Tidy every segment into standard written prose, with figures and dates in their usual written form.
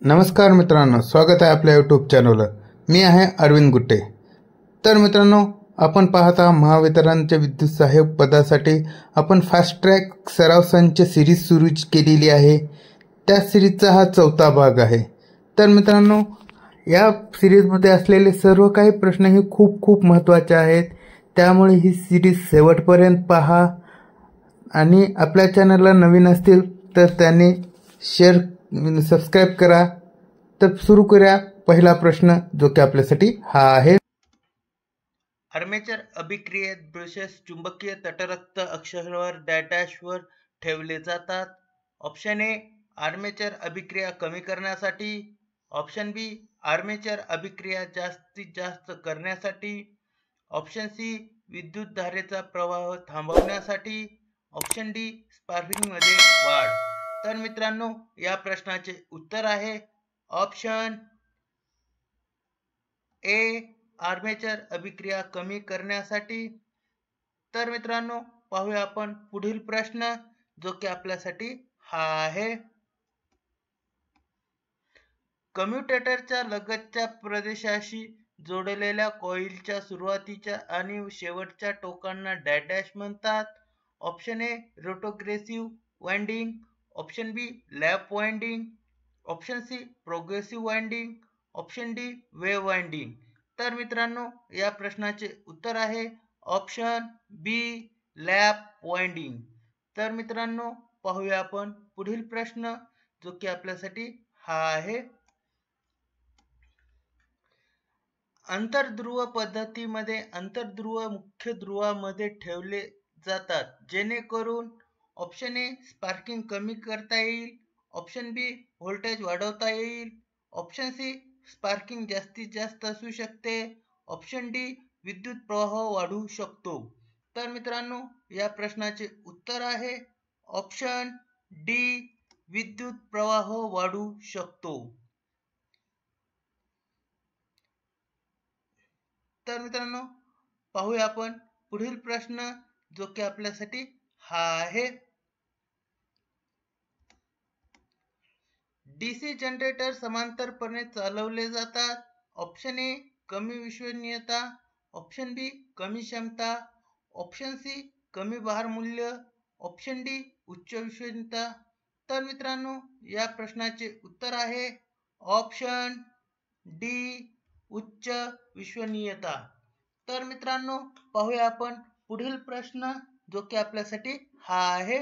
नमस्कार मित्रांनो, स्वागत आहे आपल्या यूट्यूब चॅनलवर. मी आहे अरविंद गुट्टे. तर मित्रांनो, आपण पाहता महावितरणच्या विद्युत सहाय्यक पदासाठी आपण फास्ट ट्रॅक सराव संच सिरीज सुरू केलेली आहे. त्या सिरीजचा हा 4था भाग आहे. तर मित्रांनो, या सिरीजमध्ये असलेले सर्व काही प्रश्न हे खूप महत्त्वाचे आहेत. त्यामुळे ही सिरीज शेवटपर्यंत पहा आणि आपल्या चॅनलला नवीन असतील तर त्यांनी शेअर सबस्क्राइब करा. तर सुरू करूया. पहिला प्रश्न जो की आपल्यासाठी हा आहे. आर्मेचर अभिक्रियेत ब्रशेस चुंबकीय तटस्थ अक्षावर डॅशवर ठेवले जातात. ऑप्शन ए आर्मेचर अभिक्रिया कमी करण्यासाठी, ऑप्शन बी आर्मेचर अभिक्रिया जास्तीत जास्त करण्यासाठी, ऑप्शन सी विद्युत धारेचा प्रवाह थांबवण्यासाठी, ऑप्शन डी स्पार्किंगमध्ये वाढ. तर मित्रांनो, या प्रश्नाचे उत्तर आहे ऑप्शन ए आर्मेचर अभिक्रिया कमी करण्यासाठी. तर मित्रांनो, पाहूया आपण पुढील प्रश्न जो की आपल्यासाठी हा आहे. कम्युटेटरच्या लगतच्या प्रदेशाशी जोडलेल्या कॉइलच्या सुरुवातीच्या आणि शेवटच्या टोकांना डॅश म्हणतात. Option A retrogressive winding, option B lap winding, option C progressive winding, option D wave winding. तर मित्रांनो, या प्रश्नाचे उत्तर आहे ऑप्शन बी लॅप वाइंडिंग. तर मित्रांनो, पाहूया आपण पुढील प्रश्न जो की आपल्यासाठी हा आहे. आंतरध्रुव पद्धतीमध्ये आंतरध्रुव मुख्य ध्रुवामध्ये ठेवले जातात जेणेकरून ऑप्शन ए स्पार्किंग कमी करता येईल, ऑप्शन बी व्होल्टेज वाढवता येईल, ऑप्शन सी स्पार्किंग जास्तीत जास्त असू शकते, ऑप्शन डी विद्युत प्रवाह वाढू शकतो. तर मित्रांनो, या प्रश्नाचे उत्तर आहे ऑप्शन डी विद्युत प्रवाह वाढू शकतो. तर मित्रांनो, पाहूया आपण पुढील प्रश्न जो की आपल्यासाठी हा आहे. डीसी जनरेटर समांतरपणे चालवले जातात. ऑप्शन ए कमी विश्वसनीयता, ऑप्शन बी कमी क्षमता, ऑप्शन सी कमी भार मूल्य, ऑप्शन डी उच्च विश्वसनीयता. तर मित्रांनो, या प्रश्नाचे उत्तर आहे ऑप्शन डी उच्च विश्वसनीयता. तर मित्रांनो, पाहूया आपण पुढील प्रश्न जो की आपल्यासाठी हा आहे.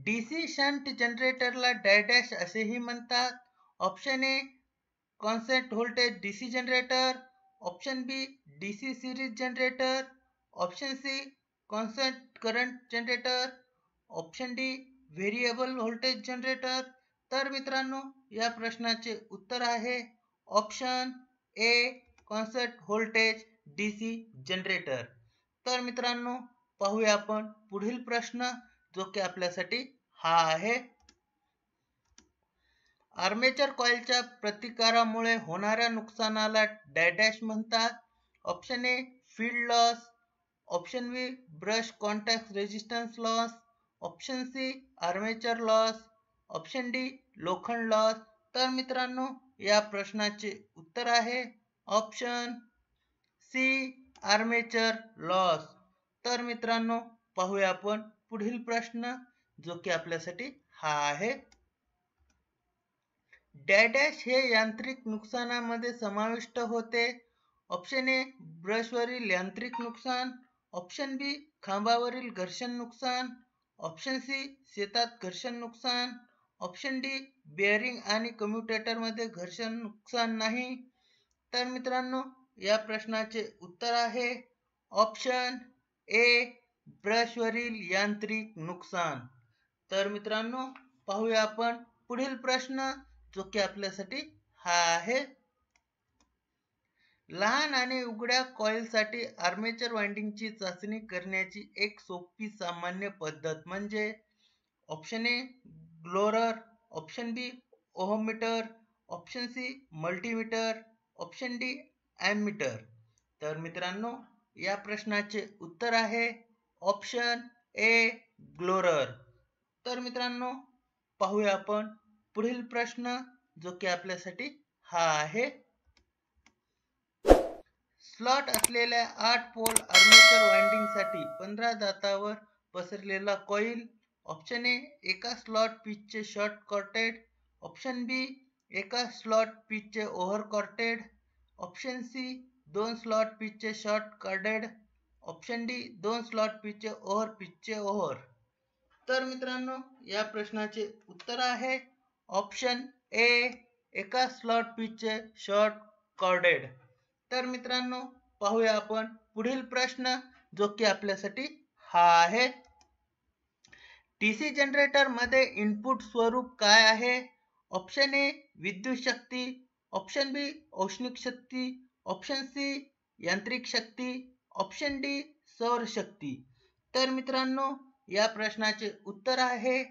डीसी शंट जनरेटरला डॅश असेही म्हणतात. Option A constant voltage DC generator, option B DC series generator, option C constant current generator, option D variable voltage generator. तर मित्रांनो, या प्रश्नाचे उत्तर आहे option A constant voltage DC generator. तर मित्रांनो, पाहूया आपण पुढील प्रश्न जो की आपल्यासाठी हा आहे. आर्मेचर कॉइलच्या प्रतिकारामुळे होणाऱ्या नुकसानाला डॅश म्हणतात. Option A field loss, option B brush contact resistance loss, option C armature loss, option D लोखंड लॉस. तर मित्रांनो, या प्रश्नाचे उत्तर आहे ऑप्शन सी आर्मेचर लॉस. तर मित्रांनो, पाहूया आपण पुढील प्रश्न जो की आपल्यासाठी हा आहे. डॅश हे यांत्रिक नुकसानामध्ये समाविष्ट होते. ऑप्शन ए ब्रशवरील यांत्रिक नुकसान, ऑप्शन बी खांबावरील घर्षण नुकसान, ऑप्शन सी शेतात घर्षण नुकसान, ऑप्शन डी बेअरिंग आणि कम्युटेटर मध्ये घर्षण नुकसान नाही. तर मित्रांनो, या प्रश्नाचे उत्तर आहे ऑप्शन ए ब्रशवरील यांत्रिक नुकसान. तर मित्रांनो, पाहूया आपण पुढील प्रश्न जो की आपल्यासाठी हा आहे. लहान आणि उघड्या कॉइलसाठी आर्मेचर वाइंडिंगची चाचणी करण्याची एक सोपी सामान्य पद्धत म्हणजे option A growler, option B ohmmeter, option C multimeter, option D ammeter. तर मित्रांनो, या प्रश्नाचे उत्तर आहे ऑप्शन ए ग्लोरर. तर मित्रांनो, पाहूया आपण पुढील प्रश्न जो की आपल्यासाठी हा आहे, स्लॉट असलेल्या 8 पोल आर्मेचर वाइंडिंग साठी 15 दातावर पसरलेला कॉईल. ऑप्शन ए एका स्लॉट पिचचे शॉर्ट कॉर्टेड, ऑप्शन बी एका स्लॉट पिचचे over chorded, option C 2 slot पिचचे short chorded, option D 2 slot पिचचे ओव्हर पिचचे ओव्हर. तर मित्रांनो या प्रश्नाचे उत्तर आहे ऑप्शन ए एका स्लॉट पिचचे शॉर्ट कॉर्डेड. तर मित्रांनो पाहूया आपण पुढील प्रश्न जो की आपल्यासाठी हा आहे, डीसी जनरेटर मध्ये इनपुट स्वरूप काय आहे? ऑप्शन ए विद्युत शक्ती, ऑप्शन बी औष्णिक शक्ती, ऑप्शन सी यांत्रिक शक्ती, ऑप्शन डी सौर शक्ती. तर मित्रांनो या प्रश्नाचे उत्तर आहे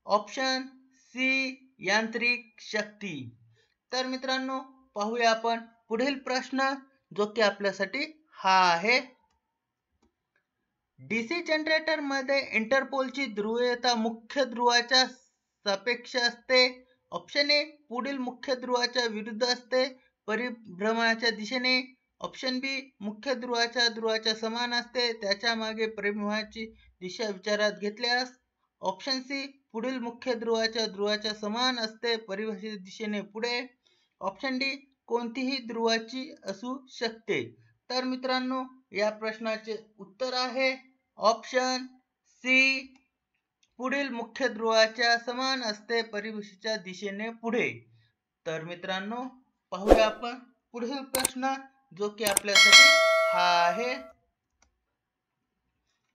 ऑप्शन सी यांत्रिक शक्ती. तर मित्रांनो पाहूया आपण पुढील प्रश्न जो की आपल्यासाठी हा आहे, डीसी जनरेटर मध्ये इंटरपोलची ध्रुवीयता मुख्य ध्रुवाच्या सापेक्ष असते. ऑप्शन ए पुढील मुख्य ध्रुवाच्या विरुद्ध असते परिभ्रमणाच्या दिशेने, ऑप्शन बी मुख्य ध्रुवाच्या समान असते त्याच्या मागे परिभ्रमणाची दिशा विचारात घेतल्यास, ऑप्शन सी पुढील मुख्य ध्रुवाच्या समान असते परिभ्रमणाच्या दिशेने पुढे, ऑप्शन डी कोणतीही ध्रुवाची असू शकते. तर मित्रांनो या प्रश्नाचे उत्तर आहे ऑप्शन सी पुढील मुख्य ध्रुवाच्या समान असते परिभ्रमणाच्या दिशेने पुढे. तर मित्रांनो पाहूया आपण पुढील प्रश्न जो की आपल्यासाठी हा आहे,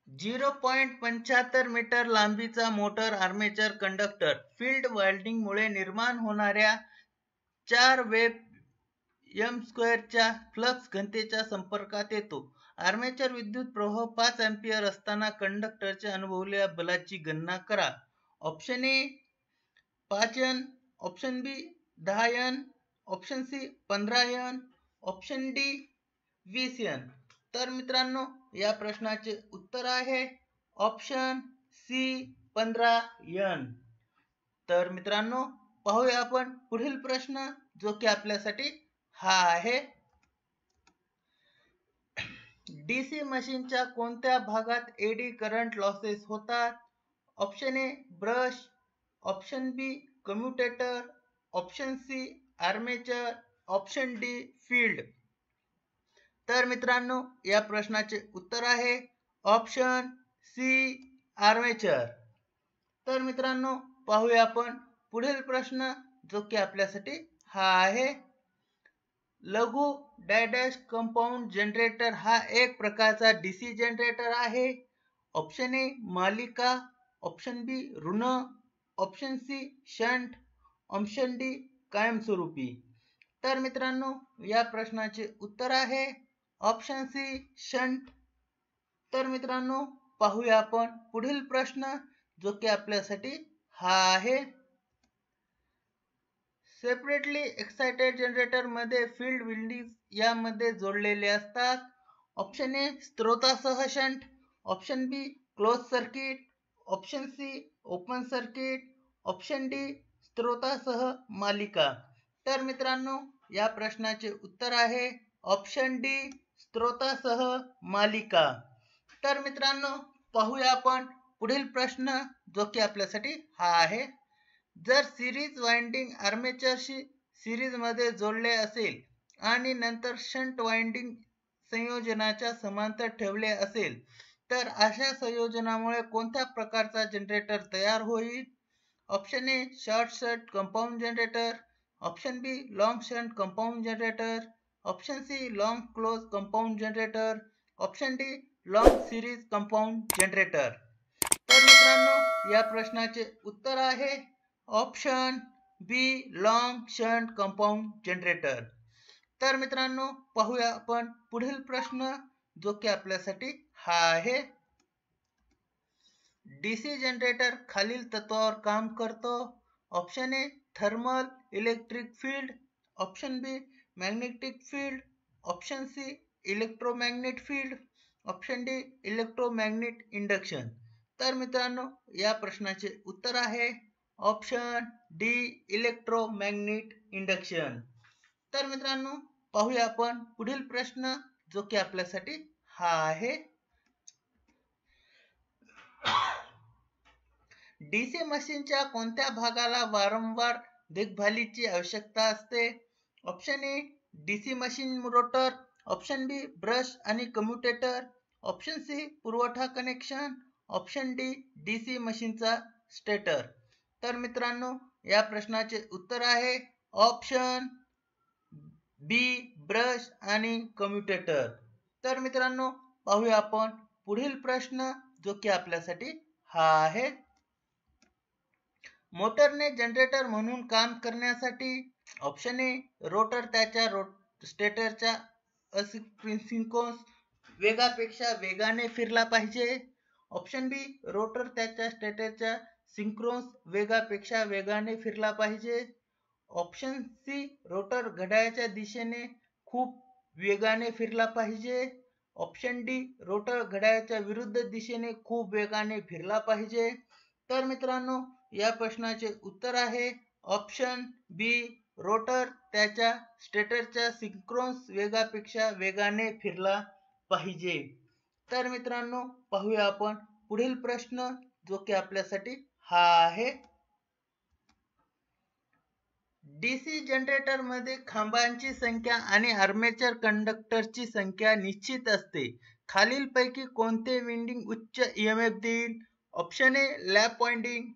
0.75 मीटर लांबीचा motor armature conductor field winding मुळे निर्माण होणाऱ्या 4 वेब m² च्या फ्लक्स घनतेच्या संपर्कात येतो. आर्मेचर विद्युत प्रवाह 5 एंपियर असताना कंडक्टरच्या अनुभवलेल्या बलाची गणना करा. Option A 5 n, option B 10 n, option C 15 n, option D 20 n. तर मित्रांनो या प्रश्नाचे उत्तर आहे ऑप्शन सी 15 n. तर मित्रांनो पाहूया आपण पुढील प्रश्न जो की आपल्यासाठी हा आहे, डीसी मशीनच्या कोणत्या भागात एडी करंट लॉसेस होतात? Option A brush, option B commutator, option C armature, option D field. तर मित्रांनो या प्रश्नाचे उत्तर आहे ऑप्शन सी आर्मेचर. तर मित्रांनो पाहूया आपण पुढील प्रश्न जो की आपल्यासाठी हा आहे, लघु डॅश कंपाऊंड जनरेटर हा एक प्रकारचा डीसी जनरेटर आहे. ऑप्शन ए मालिका, ऑप्शन बी ऋण, option C shunt, option D कायमस्वरूपी. तर मित्रांनो या प्रश्नाचे उत्तर आहे ऑप्शन सी शंट. तर मित्रांनो पाहूया आपण पुढील प्रश्न जो की आपल्यासाठी हा आहे, सेपरेटली एक्साइटेड जनरेटर मध्ये फील्ड विंडिंग यामध्ये जोडलेले असतात. ऑप्शन ए स्त्रोतासह shunt, option B close circuit, option C open circuit, option D स्त्रोतासह मालिका. तर मित्रांनो या प्रश्नाचे उत्तर आहे ऑप्शन डी स्त्रोतासह मालिका. तर मित्रांनो पाहूया आपण पुढील प्रश्न जो की आपल्यासाठी हा आहे, जर सिरीज वाइंडिंग आर्मेचरशी सिरीज मध्ये जोडले असेल आणि नंतर शंट वाइंडिंग संयोजनाच्या समांतर ठेवले असेल तर अशा संयोजनामुळे कोणत्या प्रकारचा जनरेटर तयार होईल? Option A short shunt compound generator, option B long shunt compound generator, option C long close compound generator, option D long series compound generator. तर मित्रांनो या प्रश्नाचे उत्तर आहे option B long shunt compound generator. तर मित्रांनो पाहूया आपण पुढील प्रश्न जो की आपल्यासाठी हा आहे, डीसी जनरेटर खालील तत्वावर काम करतो. Option A thermal electric field, option B magnetic field, option C electromagnet field, option D electromagnet induction. तर मित्रांनो या प्रश्नाचे उत्तर आहे ऑप्शन डी इलेक्ट्रोमॅग्नेट इंडक्शन. तर मित्रांनो पाहूया आपण पुढील प्रश्न जो की आपल्यासाठी हा आहे. डीसी मशीनच्या कोणत्या भागाला वारंवार देखभालीची आवश्यकता असते? Option A DC machine rotor, option B brush आणि कम्युटेटर, ऑप्शन सी पुरवठा कनेक्शन, ऑप्शन डी डीसी मशीनचा स्टेटर. तर मित्रांनो या प्रश्नाचे उत्तर आहे ऑप्शन बी ब्रश आणि कम्युटेटर. तर मित्रांनो पाहूया आपण पुढील प्रश्न जो की आपल्यासाठी हा आहे. मोटरने जनरेटर म्हणून काम करण्यासाठी ऑप्शन ए रोटर त्याच्या स्टेटरच्या असिंक्रोनस वेगापेक्षा वेगाने फिरला पाहिजे, ऑप्शन बी रोटर त्याच्या स्टेटरच्या सिंक्रोनस वेगापेक्षा वेगाने फिरला पाहिजे, ऑप्शन सी रोटर घड्याळाच्या दिशेने खूप वेगाने फिरला पाहिजे, ऑप्शन डी रोटर घड्याळाच्या विरुद्ध दिशेने खूप वेगाने फिरला पाहिजे. तर मित्रांनो या प्रश्नाचे उत्तर आहे ऑप्शन बी रोटर त्याच्या स्टेटरच्या सिंक्रोनस वेगापेक्षा वेगाने फिरला पाहिजे. तर मित्रांनो पाहूया आपण पुढील प्रश्न जो की आपल्यासाठी हा आहे. डीसी जनरेटर मध्ये खांबांची संख्या आणि आर्मेचर कंडक्टरची संख्या निश्चित असते. खालीलपैकी कोणते विंडिंग उच्च ईएमएफ देईल? Option A lap winding,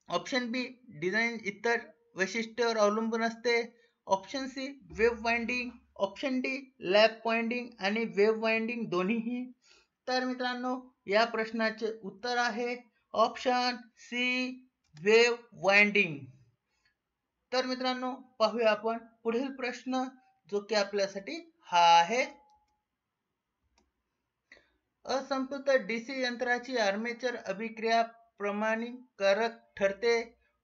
option B design इतर वैशिष्ट्यावर अवलंबून असते, option C wave winding, option D lap winding आणि वेव्ह वाइंडिंग दोन्हीही. तर मित्रांनो या प्रश्नाचे उत्तर आहे ऑप्शन सी वेव्ह वाइंडिंग. तर मित्रांनो पाहूया आपण पुढील प्रश्न जो की आपल्यासाठी हा आहे. असंतृप्त डीसी यंत्राची आर्मेचर अभिक्रिया प्रमाणिकारक ठरते.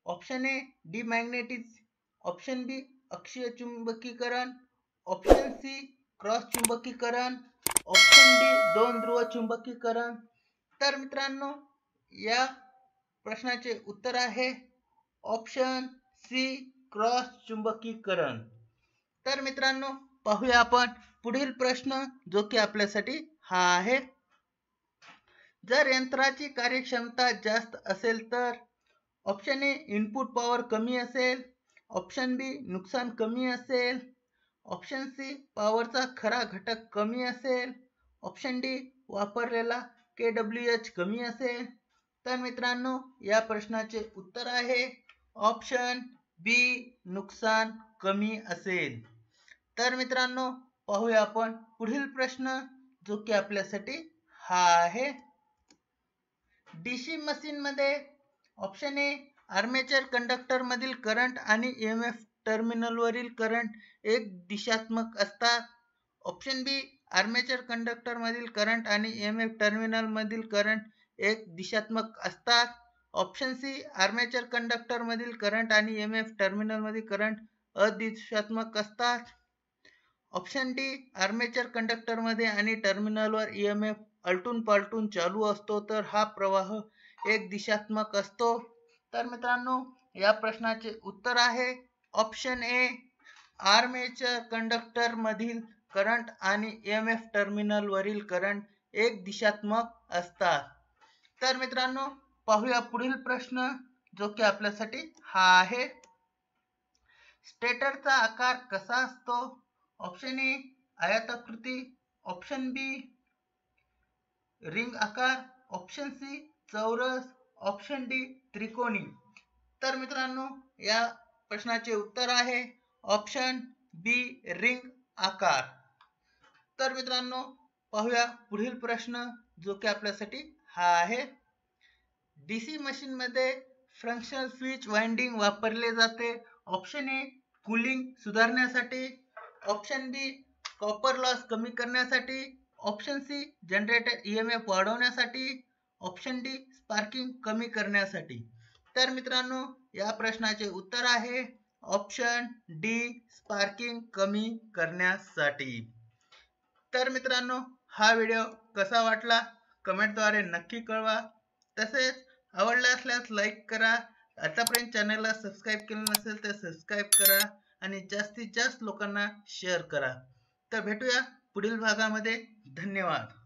ऑप्शन ए डिमॅग्नेटिझ, ऑप्शन बी अक्षीय चुंबकीकरण, ऑप्शन सी क्रॉस चुंबकीकरण, ऑप्शन डी दोन ध्रुव चुंबकीकरण. तर मित्रांनो या प्रश्नाचे उत्तर आहे ऑप्शन सी क्रॉस चुंबकीकरण. तर मित्रांनो पाहूया आपण पुढील प्रश्न जो की आपल्यासाठी हा आहे. जर यंत्राची कार्यक्षमता जास्त असेल तर ऑप्शन ए इनपुट पॉवर कमी असेल, ऑप्शन बी नुकसान कमी असेल, ऑप्शन सी पॉवरचा खरा घटक कमी असेल, ऑप्शन डी वापरलेला KWH कमी असेल. तर मित्रांनो या प्रश्नाचे उत्तर आहे ऑप्शन बी नुकसान कमी असेल. तर मित्रांनो पाहूया आपण पुढील प्रश्न जो की आपल्यासाठी हा आहे. डीसी मशीन मध्ये ऑप्शन ए आर्मेचर कंडक्टर मधील करंट आणि ईएमएफ टर्मिनल वरील करंट एक दिशात्मक असतात, ऑप्शन बी आर्मेचर कंडक्टर मधील करंट आणि ईएमएफ टर्मिनल मधील करंट एक दिशात्मक असतात, ऑप्शन सी आर्मेचर कंडक्टर मधील करंट आणि ईएमएफ टर्मिनल मधील करंट अदिशात्मक असतात, ऑप्शन डी आर्मेचर कंडक्टर मध्ये आणि टर्मिनलवर ईएमएफ आलटून पालटून चालू असतो तर हा प्रवाह एक दिशात्मक असतो. तर मित्रांनो या प्रश्नाचे उत्तर आहे ऑप्शन ए आर्मेचर कंडक्टर मधील करंट आणि ईएमएफ टर्मिनल वरील करंट एक दिशात्मक असतात. तर मित्रांनो पाहूया पुढील प्रश्न जो की आपल्यासाठी हा आहे. स्टेटरचा आकार कसा असतो? ऑप्शन ए आयताकृती, ऑप्शन बी रिंग आकार, ऑप्शन सी चौरस, ऑप्शन डी त्रिकोणी. तर मित्रांनो या प्रश्नाचे उत्तर आहे ऑप्शन बी रिंग आकार. तर मित्रांनो पाहूया पुढील प्रश्न जो की आपल्यासाठी हा आहे. डीसी मशीन मध्ये फ्रंक्शनल स्विच वाइंडिंग वापरले जाते. ऑप्शन ए कूलिंग सुधारण्यासाठी, ऑप्शन बी कॉपर लॉस कमी करण्यासाठी, ऑप्शन सी जनरेटर ईएमएफ वाढवण्यासाठी, ऑप्शन डी स्पार्किंग कमी करण्यासाठी. तर मित्रांनो या प्रश्नाचे उत्तर आहे ऑप्शन डी स्पार्किंग कमी करण्यासाठी. तर मित्रांनो हा व्हिडिओ कसा वाटला कमेंटद्वारे नक्की कळवा. तसेच आवडला असल्यास लाईक करा, आतापर्यंत चॅनलला सबस्क्राईब केलं नसेल तर सबस्क्राईब करा आणि जास्तीत जास्त लोकांना शेअर करा. तर भेटूया पुढील भागामध्ये. धन्यवाद.